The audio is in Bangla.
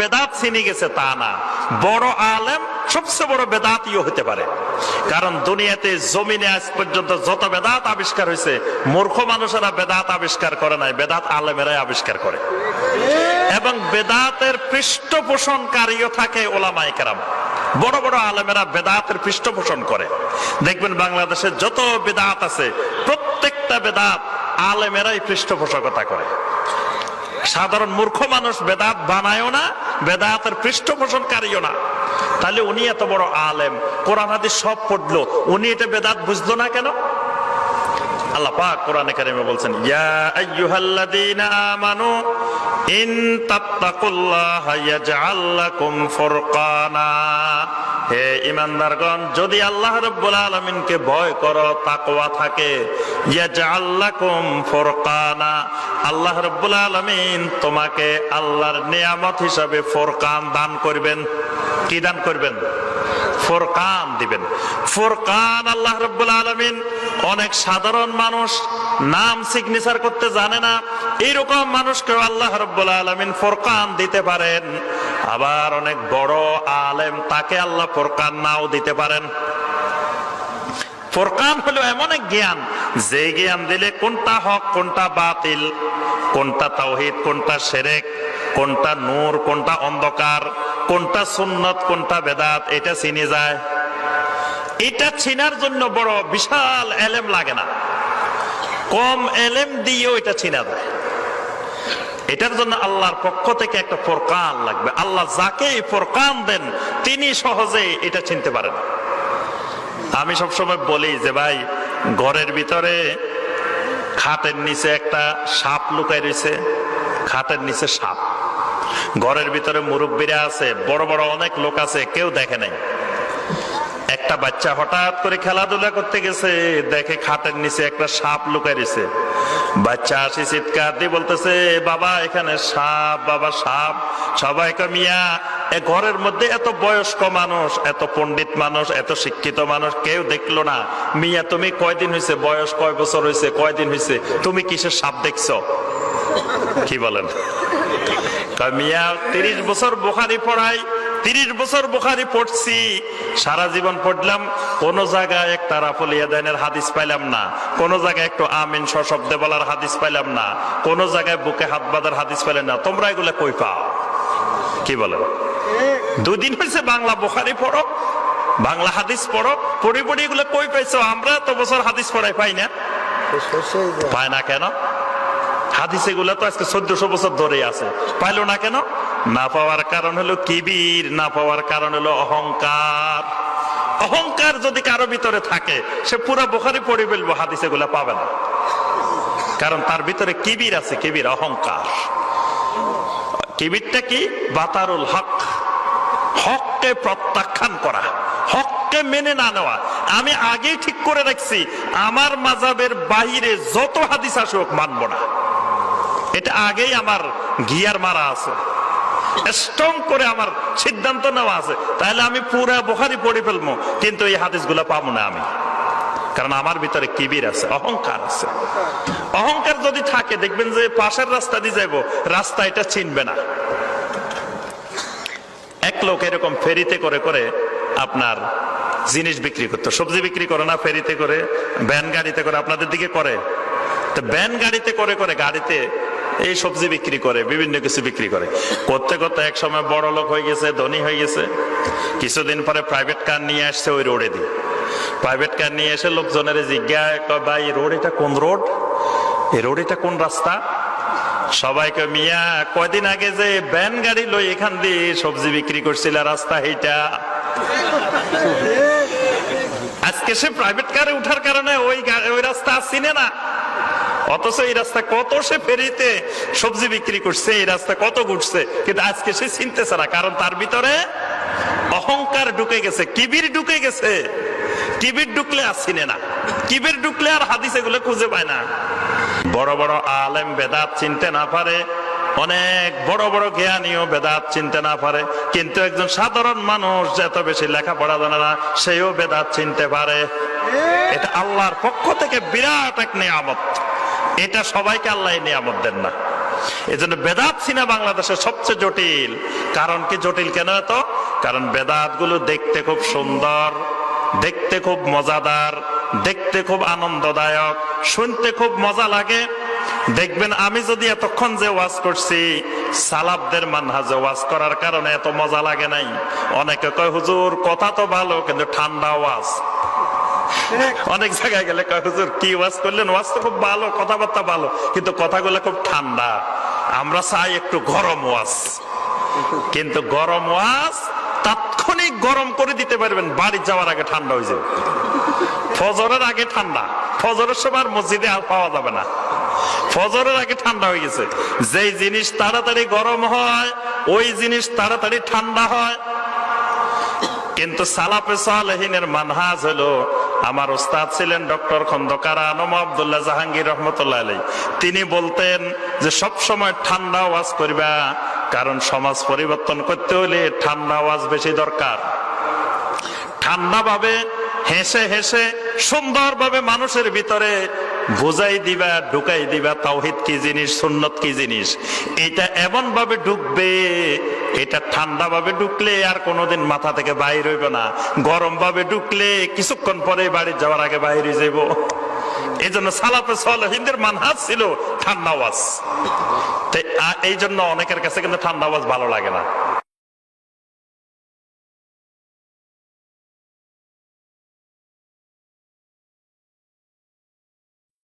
বেদাত চিনি গেছে তা না, বড় আলেম সবচেয়ে বড় বেদাতিও হতে পারে। কারণ দুনিয়াতে জমিনে আজ পর্যন্ত যত বেদাত আবিষ্কার হয়েছে, মূর্খ মানুষেরা বেদাত আবিষ্কার করে নাই, বেদাত আলেমেরাই আবিষ্কার করে। এবং বেদাতের পৃষ্ঠপোষণকারীও থাকে ওলামায়ে কেরাম। বড় বড় আলেমেরা বেদাতের পৃষ্ঠপোষণ করে। দেখবেন বাংলাদেশে যত বেদাত আছে প্রত্যেকটা বেদাত আলেমেরাই পৃষ্ঠপোষকতা করে। সাধারণ মূর্খ মানুষ বেদাত বানায়ও না, বেদাতের পৃষ্ঠপোষণকারীও না। তাহলে উনি এত বড় আলেম, কোরআন হাদিস সব পড়লো, উনি এটা বেদাত বুঝলো না কেন? আল্লাহ পাক কোরআনে কারিমে বলছেন, ইয়া আইয়ুহাল্লাযীনা আমানু ইন তাত্তাকুল্লাহা ইয়াজআল লাকুম ফুরকানা। হে ঈমানদারগণ, যদি আল্লাহ রাব্বুল আলামিনকে ভয় করো, তাকওয়া থাকে, ইয়াজআল লাকুম ফুরকানা, আল্লাহ রাব্বুল আলামিন তোমাকে আল্লাহর নিয়ামত হিসাবে ফুরকান দান করবেন। কি দান করবেন? ফুরকান দিবেন। ফুরকান আল্লাহ রাব্বুল আলামিন অনেক সাধারণ মানুষ নাম সিগনেচার করতে জানে না, এইরকম মানুষকে আল্লাহ রাব্বুল আলামিন ফুরকান দিতে পারেন। আবার অনেক বড় আলেম, তাকে আল্লাহ ফুরকান নাও দিতে পারেন। ফুরকান হলো এমন এক জ্ঞান, যে জ্ঞান দিলে কোনটা হক কোনটা বাতিল, কোনটা তাওহীদ কোনটা শিরক, কোনটা নূর কোনটা অন্ধকার, কোনটা সুন্নাত কোনটা বেদাত, এটা চিনে যায়। এটা চিনার জন্য বড় বিশাল এলেম লাগে না, কম এলেম দিয়েও এটা চিনা যায়। এটার জন্য আল্লাহর পক্ষ থেকে একটা ফুরকান লাগবে। আল্লাহ যাকে ফুরকান দেন তিনি সহজে এটা চিনতে পারেন। আমি সবসময় বলি যে ভাই, ঘরের ভিতরে খাটের নিচে একটা সাপ লুকাই রয়েছে, খাটের নিচে সাপ। ঘরের ভিতরে মুরব্বীরা আছে, বড় বড় অনেক লোক আছে, কেউ দেখে নাই। একটা বাচ্চা হঠাৎ করে খেলাধুলা করতে গেছে, দেখে খাটের নিচে একটা সাপ লুকাই রয়েছে। বাচ্চা আসি চিৎকার দিয়ে বলতেছে, বাবা এখানে সাপ, বাবা সাপ। সবাই কয়, মিয়া এ ঘরের মধ্যে এত বয়স্ক মানুষ, এত পণ্ডিত মানুষ, এত শিক্ষিত মানুষ, কেউ দেখলো না। মিয়া তুমি কয়দিন হয়েছে, বয়স কয় বছর হয়েছে, কয়দিন হয়েছে, তুমি কিসের সাপ দেখছো? কি বলেন? মিয়া 30 বছর বুখারী পড়াই, 30 বছর বুখারী পড়ছি, সারা জীবন পড়লাম, কোন জায়গায় একটা রাফল ইয়াদাইনের হাদিস পাইলাম না, কোন জায়গায় একটু আমিন সশব্দে বলার হাদিস পাইলাম না, কোন জায়গায় বুকে হাত বাঁধার হাদিস পাইলাম না। তোমরা এগুলা কই পাও? কি বলেন? 2 দিন হয়েছে বাংলা বুখারী পড়ো, বাংলা হাদিস পড়ো, পড়ি পড়ি এগুলো কই পাইছো? আমরা তো বছর হাদিস পড়াই পাই না। পায় না কেন? হাদিস এগুলা তো আজকে 1400 বছর ধরে আছে, পাইলো না কেন? না পাওয়ার কারণ হলো কিবির, না পাওয়ার কারণ হলো অহংকার। অহংকার যদি কারো ভিতরে থাকে, সে পুরা বুখারী পড়ে ফেলবো, হাদিস এগুলা পাবে না। কারণ তার ভিতরে কিবির আছে, কিবির, অহংকার। কিবিরটা কি? বাতারুল হক, হককে প্রত্যাখ্যান করা, হককে মেনে না নেওয়া। আমি আগেই ঠিক করে রাখছি, আমার মাযহাবের বাইরে যত হাদিস আসুক মানব না। এটা আগেই আমার গিয়ার মারা আছে, স্ট্রং করে আমার সিদ্ধান্ত নেওয়া আছে। তাহলে আমি পুরা বুখারী পড়ে ফেলবো, কিন্তু এই হাদিসগুলো পাবো না আমি। কারণ আমার ভিতরে কিবির আছে, অহংকার আছে। অহংকার যদি থাকে, দেখবেন যে পাশের রাস্তা দিয়ে যাবো, রাস্তা এটা চিনবে না। এক লোক এরকম ফেরিতে করে করে আপনার জিনিস বিক্রি করতো, সবজি বিক্রি করে না, ফেরিতে করে, ভ্যান গাড়িতে করে, আপনাদের দিকে করে তো, ভ্যান গাড়িতে করে করে গাড়িতে এই সবজি বিক্রি করে, বিভিন্ন কিছু বিক্রি করে, করতে করতে এক সময় বড় লোক হয়ে গেছে, ধনী হয়ে গেছে। কিছুদিন পরে প্রাইভেট কার নিয়ে আসছে ওই রোডে দিয়ে। প্রাইভেট কার নিয়ে এসে লোকজনের জিজ্ঞাসা, ভাই রোড এটা কোন রোড, এই রোড এটা কোন রাস্তা? সবাইকে, মিয়া কয়দিন আগে যে ভ্যান গাড়ি লই এখান দিয়ে সবজি বিক্রি করছিল, রাস্তা এইটা। আজকে সে প্রাইভেট কারে উঠার কারণে ওই রাস্তা চিনে না, অথচ এই রাস্তা কত সে ফেরিতে সবজি বিক্রি করছে, এই রাস্তা কত ঘুরছে, কিন্তু আজকে সে চিনতেছে না। কারণ তার ভিতরে অহংকার ঢুকে গেছে, কিবির ঢুকে গেছে। কিবির ঢুকলে আর চিনে না, কিবির ঢুকলে আর হাদিস এগুলো খুঁজে পায় না। বড় বড় আলেম বেদাত চিনতে না পারে, অনেক বড় বড় জ্ঞানীও বেদাত চিনতে না পারে, কিন্তু একজন সাধারণ মানুষ যত বেশি লেখাপড়া জানে না, সেও বেদাত চিনতে পারে। এটা আল্লাহর পক্ষ থেকে বিরাট এক নিয়ামত। এটা সবাইকে আল্লাহ নিয়ামত দেন না। এই জন্য বেদাত চিনা বাংলাদেশের সবচেয়ে জটিল। কারণ কি জটিল কেন এত? কারণ বেদাত গুলো দেখতে খুব সুন্দর, দেখতে খুব মজাদার, দেখতে খুব আনন্দদায়ক, শুনতে খুব মজা লাগে। দেখবেন আমি যদি এতক্ষণ যে ওয়াজ করছি, সালাফদের মানহাজে ওয়াজ করার কারণে এত মজা লাগে নাই। অনেকে কয় হুজুর কথা তো ভালো কিন্তু ঠান্ডা ওয়াজ। অনেক জায়গায় গেলে কয় হুজুর কি ওয়াজ করলেন, ওয়াজ তো খুব ভালো, কথাবার্তা ভালো, কিন্তু কথাগুলো খুব ঠান্ডা। আমরা চাই একটু গরম ওয়াজ। কিন্তু গরম ওয়াজ তাৎক্ষণিক গরম করে দিতে পারবেন, বাড়ি যাওয়ার আগে ঠান্ডা হয়ে যাবে। ফজরের আগে ঠান্ডা, ফজরের সময় আর মসজিদে আর পাওয়া যাবে না, ফজরের আগে ঠান্ডা হয়ে গেছে। যেই জিনিস তাড়াতাড়ি গরম হয় ওই জিনিস তাড়াতাড়ি ঠান্ডা হয়। কিন্তু সালাফে সালেহিনের মানহাজ হলো, আমার উস্তাদ ছিলেন ডক্টর খন্দকার আনম আব্দুল্লাহ জাহাঙ্গীর রহমতুল্লাহ আলাইহি। তিনি বলতেন যে সব সময় ঠান্ডা ওয়াজ করবা, কারণ সমাজ পরিবর্তন করতে হলে ঠান্ডা ওয়াজ বেশি দরকার। ঠান্ডা ভাবে হেসে হেসে সুন্দরভাবে মানুষের ভিতরে বুঝাই দিবা, ঢুকাই দিবা তাওহীদ কি জিনিস, সুন্নত কি জিনিস। এটা এমন ভাবে ঢুকবে, এটা ঠান্ডা ভাবে ঢুকলে আর কোনোদিন মাথা থেকে বাইর হইবে না। গরম ভাবে ঢুকলে কিছুক্ষণ পরে বাড়ি যাওয়ার আগে বাইরে যাইব। এই জন্য সালাফে সালেহিনদের মানহাজ ছিল ঠান্ডা ওয়াজ। এই জন্য অনেকের কাছে কিন্তু ঠান্ডা ওয়াজ ভালো লাগে না।